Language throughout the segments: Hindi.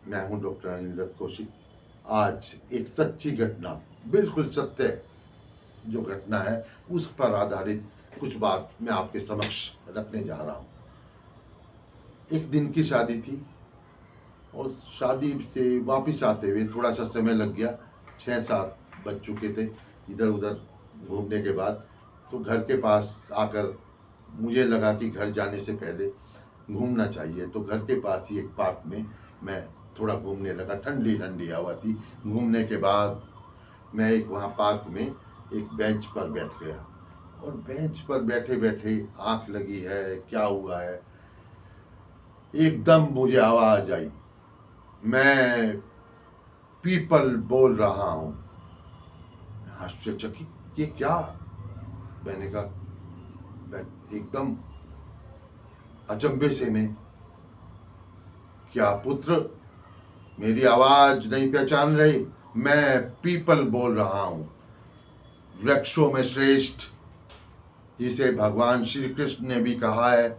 मैं हूं डॉक्टर अनिल दत्त कौशिक। आज एक सच्ची घटना, बिल्कुल सत्य जो घटना है उस पर आधारित कुछ बात मैं आपके समक्ष रखने जा रहा हूं। एक दिन की शादी थी और शादी से वापस आते हुए थोड़ा सा समय लग गया। 6-7 बज चुके थे इधर उधर घूमने के बाद। तो घर के पास आकर मुझे लगा कि घर जाने से पहले घूमना चाहिए, तो घर के पास ही एक पार्क में मैं थोड़ा घूमने लगा। ठंडी ठंडी हवा थी। घूमने के बाद मैं एक वहाँ पार्क में एक बेंच पर बैठ गया और बेंच पर बैठे बैठे आंख लगी है, क्या हुआ है, एकदम मुझे आवाज आई, मैं पीपल बोल रहा हूँ। आश्चर्यचकित, ये क्या? मैंने कहा, मैं एकदम अचंभे से में, क्या पुत्र मेरी आवाज नहीं पहचान रही? मैं पीपल बोल रहा हूं, वृक्षों में श्रेष्ठ, जिसे भगवान श्री कृष्ण ने भी कहा है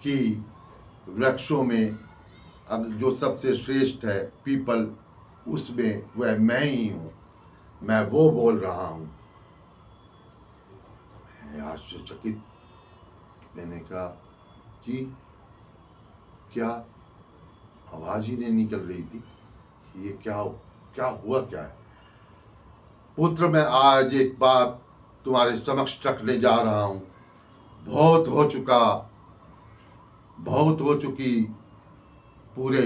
कि वृक्षों में अब जो सबसे श्रेष्ठ है पीपल, उसमें वह मैं ही हूं, मैं वो बोल रहा हूं। मैं आश्चर्यचकित, मैंने कहा, जी क्या? आवाज ही नहीं निकल रही थी। ये क्या क्या हुआ, क्या है? पुत्र, मैं आज एक बात तुम्हारे समक्ष रखने जा रहा हूं। बहुत हो चुका, बहुत हो चुकी पूरे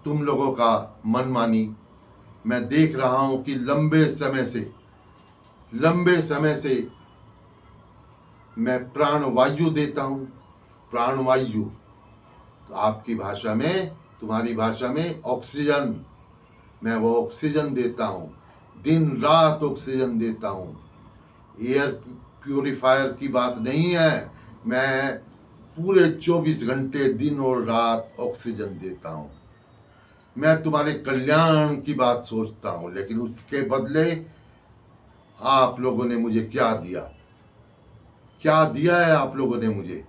तुम लोगों का मनमानी। मैं देख रहा हूं कि लंबे समय से मैं प्राणवायु देता हूं। प्राणवायु तो आपकी भाषा में, तुम्हारी भाषा में ऑक्सीजन, मैं वो ऑक्सीजन देता हूं। दिन रात ऑक्सीजन देता हूं। एयर प्यूरिफायर की बात नहीं है, मैं पूरे 24 घंटे दिन और रात ऑक्सीजन देता हूं। मैं तुम्हारे कल्याण की बात सोचता हूं, लेकिन उसके बदले आप लोगों ने मुझे क्या दिया? क्या दिया है आप लोगों ने मुझे?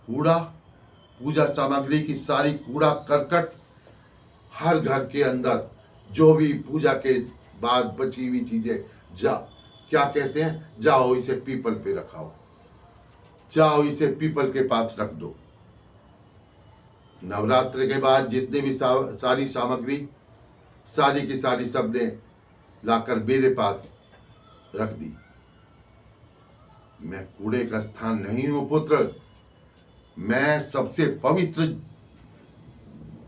कूड़ा, पूजा सामग्री की सारी कूड़ा करकट, हर घर के अंदर जो भी पूजा के बाद बची हुई चीजें, जा क्या कहते हैं, जाओ इसे पीपल पे रखाओ, जाओ इसे पीपल के पास रख दो। नवरात्र के बाद जितने भी सारी सामग्री, सारी की सारी सबने लाकर मेरे पास रख दी। मैं कूड़े का स्थान नहीं हूं पुत्र, मैं सबसे पवित्र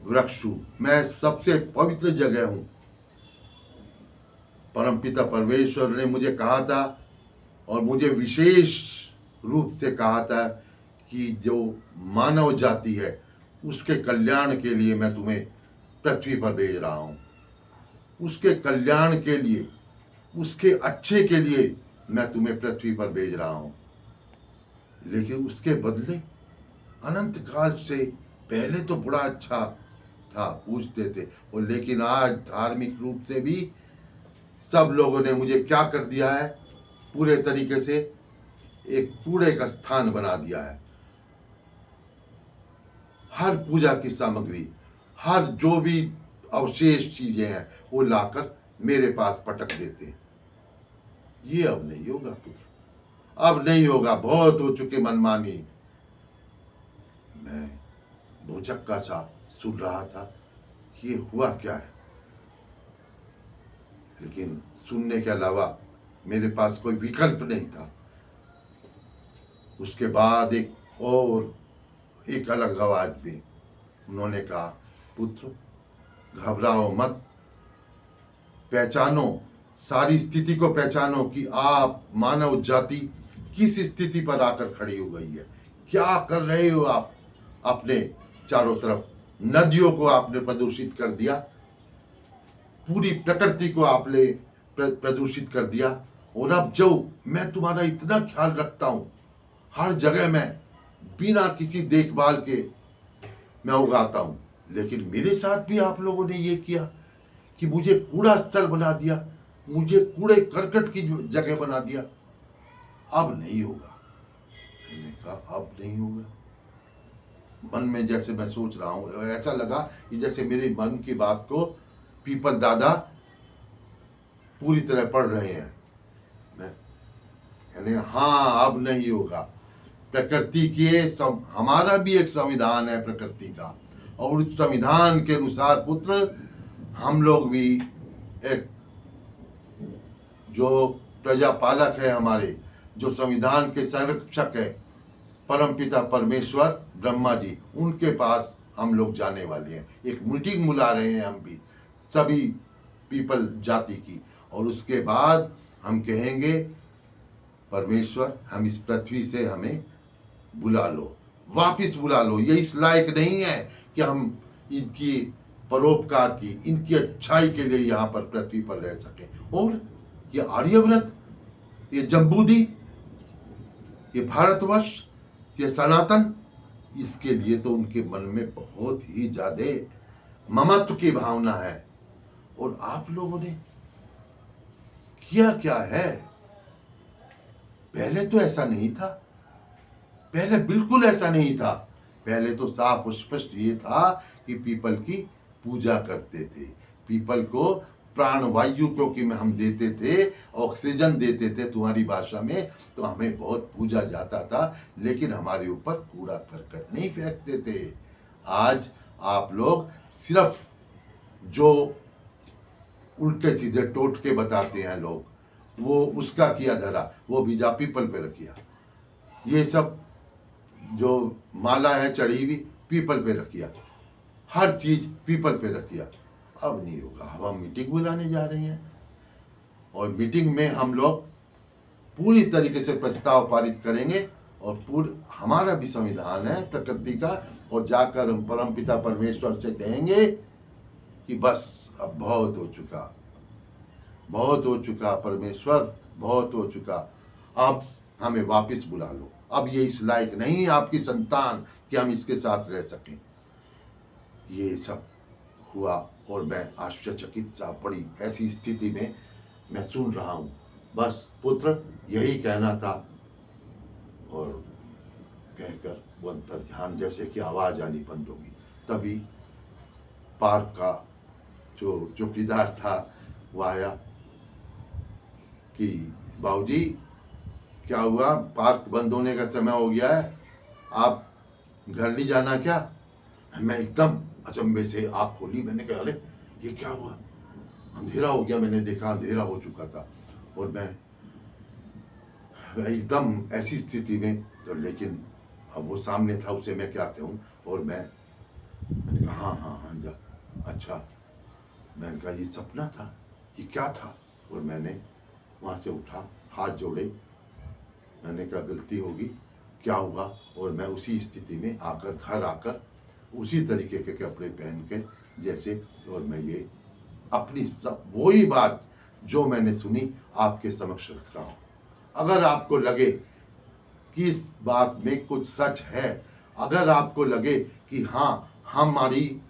वृक्ष हूं, मैं सबसे पवित्र जगह हूं। परमपिता परमेश्वर ने मुझे कहा था और मुझे विशेष रूप से कहा था कि जो मानव जाति है उसके कल्याण के लिए मैं तुम्हें पृथ्वी पर भेज रहा हूं। उसके कल्याण के लिए, उसके अच्छे के लिए मैं तुम्हें पृथ्वी पर भेज रहा हूं। लेकिन उसके बदले अनंत काल से पहले तो बड़ा अच्छा था, पूछते थे, और लेकिन आज धार्मिक रूप से भी सब लोगों ने मुझे क्या कर दिया है? पूरे तरीके से एक कूड़े का स्थान बना दिया है। हर पूजा की सामग्री, हर जो भी अवशेष चीजें हैं वो लाकर मेरे पास पटक देते हैं। ये अब नहीं होगा पुत्र, अब नहीं होगा। बहुत हो चुके मनमानी। मैं भौचक्का सा सुन रहा था कि ये हुआ क्या है, लेकिन सुनने के अलावा मेरे पास कोई विकल्प नहीं था। उसके बाद एक अलग आवाज में उन्होंने कहा, पुत्र घबराओ मत, पहचानो, सारी स्थिति को पहचानो कि आप मानव जाति किस स्थिति पर आकर खड़ी हो गई है। क्या कर रहे हो आप? अपने चारों तरफ नदियों को आपने प्रदूषित कर दिया, पूरी प्रकृति को आपने प्रदूषित कर दिया। और अब जो मैं तुम्हारा इतना ख्याल रखता हूं, हर जगह मैं बिना किसी देखभाल के मैं उगाता हूं, लेकिन मेरे साथ भी आप लोगों ने ये किया कि मुझे कूड़ा स्थल बना दिया, मुझे कूड़े करकट की जगह बना दिया। अब नहीं होगा। मैंने कहा, अब नहीं होगा। मन में जैसे मैं सोच रहा हूँ, ऐसा लगा कि जैसे मेरे मन की बात को पीपल दादा पूरी तरह पढ़ रहे हैं। मैं यानी हाँ, अब नहीं होगा। प्रकृति के हमारा भी एक संविधान है प्रकृति का, और उस संविधान के अनुसार पुत्र हम लोग भी एक जो प्रजापालक है हमारे, जो संविधान के संरक्षक है परमपिता परमेश्वर ब्रह्मा जी, उनके पास हम लोग जाने वाले हैं। एक मीटिंग बुला रहे हैं हम भी सभी पीपल जाति की, और उसके बाद हम कहेंगे परमेश्वर हम इस पृथ्वी से हमें बुला लो, वापिस बुला लो। ये इस लायक नहीं है कि हम इनकी परोपकार की, इनकी अच्छाई के लिए यहाँ पर पृथ्वी पर रह सके। और ये आर्यव्रत, ये जम्बूद्वीप, ये भारतवर्ष, ये सनातन, इसके लिए तो उनके मन में बहुत ही ज्यादा ममत्व की भावना है। और आप लोगों ने किया क्या है? पहले तो ऐसा नहीं था, पहले बिल्कुल ऐसा नहीं था। पहले तो साफ और स्पष्ट ये था कि पीपल की पूजा करते थे, पीपल को प्राणवायु क्योंकि में हम देते थे, ऑक्सीजन देते थे तुम्हारी भाषा में, तो हमें बहुत पूजा जाता था, लेकिन हमारे ऊपर कूड़ा करकट नहीं फेंकते थे। आज आप लोग सिर्फ जो उल्टे सीधे टोटके बताते हैं लोग, वो उसका किया धरा, वो भी जा पीपल पे रखिया। ये सब जो माला है चढ़ी हुई पीपल पे रखिया, हर चीज पीपल पे रखिया। अब नहीं होगा। हम मीटिंग बुलाने जा रहे हैं, और मीटिंग में हम लोग पूरी तरीके से प्रस्ताव पारित करेंगे, और पूर्ण हमारा भी संविधान है प्रकृति का, और जाकर हम परमपिता परमेश्वर से कहेंगे कि बस अब बहुत हो चुका, बहुत हो चुका परमेश्वर, बहुत हो चुका, अब हमें वापस बुला लो। अब ये इस लायक नहीं आपकी संतान कि हम इसके साथ रह सकें। ये सब हुआ, और मैं आश्चर्यचकित सा पड़ी ऐसी स्थिति में मैं सुन रहा हूँ। बस पुत्र यही कहना था, और कहकर वो अंतर ध्यान जैसे कि आवाज आनी बंद होगी। तभी पार्क का जो चौकीदार था वो आया कि बाबूजी क्या हुआ, पार्क बंद होने का समय हो गया है, आप घर नहीं जाना क्या? मैं एकदम अचंभे से आँख खोली, मैंने कहा अरे ये क्या हुआ, अंधेरा हो गया। मैंने देखा अंधेरा हो चुका था, और मैं एकदम ऐसी स्थिति में, तो लेकिन अब वो सामने था, उसे मैं क्या कहूँ। और मैंने कहा हाँ हाँ हाँ जा, अच्छा। मैंने कहा ये सपना था, ये क्या था? और मैंने वहाँ से उठा, हाथ जोड़े, मैंने कहा गलती होगी, क्या हुआ? और मैं उसी स्थिति में आकर घर आकर उसी तरीके के कपड़े पहन के जैसे, और मैं ये अपनी सब वही बात जो मैंने सुनी आपके समक्ष रख रहा हूँ। अगर आपको लगे कि इस बात में कुछ सच है, अगर आपको लगे कि हाँ हमारे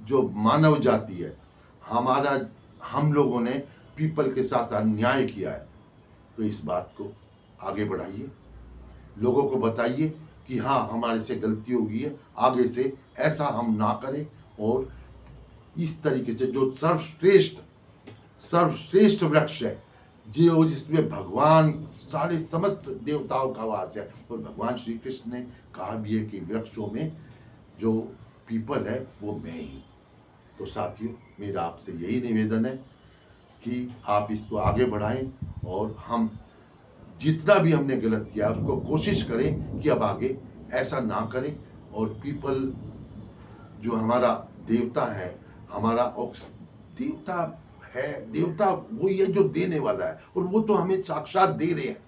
जो मानव जाति है, हम लोगों ने पीपल के साथ अन्याय किया है, तो इस बात को आगे बढ़ाइए, लोगों को बताइए कि हाँ हमारे से गलती हो गई है, आगे से ऐसा हम ना करें। और इस तरीके से जो सर्वश्रेष्ठ वृक्ष है, जो जिसमें भगवान सारे समस्त देवताओं का वास है, और भगवान श्री कृष्ण ने कहा भी है कि वृक्षों में जो पीपल है वो मैं ही। तो साथियों, मेरा आपसे यही निवेदन है कि आप इसको आगे बढ़ाएं, और हम जितना भी हमने गलत किया उसको कोशिश करें कि अब आगे ऐसा ना करें। और पीपल जो हमारा देवता है, हमारा देवता है, देवता वही है जो देने वाला है, और वो तो हमें साक्षात दे रहे हैं।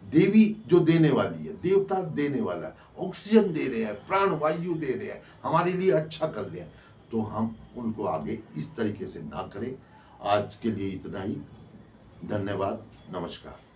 देवी जो देने वाली है, देवता देने वाला है, ऑक्सीजन दे रहे हैं, प्राण वायु दे रहे हैं, हमारे लिए अच्छा कर रहे हैं, तो हम उनको आगे इस तरीके से ना करें। आज के लिए इतना ही। धन्यवाद, नमस्कार।